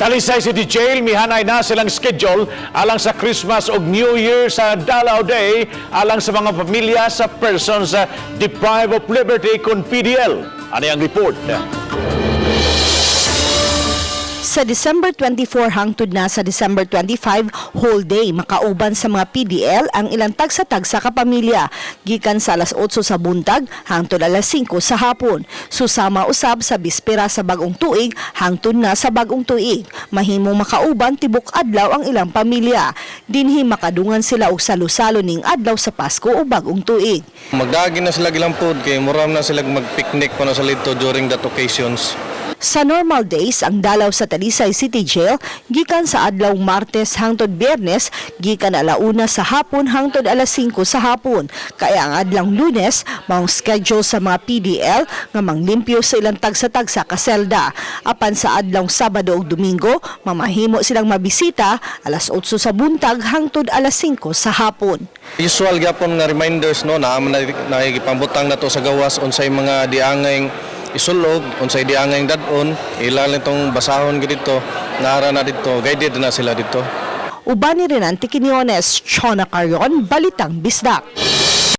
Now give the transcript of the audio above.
Talisay City Jail, mihanay na silang schedule alang sa Christmas o New Year sa Dalao Day alang sa mga pamilya sa persons deprived of liberty kon PDL. Ano ang report? Sa December 24 hangtod na sa December 25, whole day makauban sa mga PDL ang ilang tagsa-tagsa ka pamilya, gikan sa alas 8 sa buntag hangtod alas 5 sa hapon. Susama usab sa bispera sa bagong tuig hangtod na sa bagong tuig. Mahimong makauban tibok adlaw ang ilang pamilya. Dinhi makadungan sila og salo-salo ning adlaw sa Pasko o bagong tuig. Magdagi na sila gilang food kay muram na sila mag-picnic pa na sa lito during that occasions. Sa normal days, ang dalaw sa Talisay City Jail gikan sa adlaw Martes hangtod Biyernes, gikan alauna sa hapon hangtod alas 5 sa hapon. Kaya ang adlaw Lunes, maong schedule sa mga PDL nga manglimpyo sa ilang tagsa-tagsa ka selda. Apan sa adlaw Sabado ug Domingo, mamahimo silang mabisita alas 8 sa buntag hangtod alas 5 sa hapon. Usual gyapon nga reminders no na nagipambutang nato sa gawas unsay mga diangay isulog, unsay diangay dadon, ilan itong basahon dito, nara na dito, guided na sila dito. Uban ni Renante Quiñones, Chona Carrion, Balitang Bisdak.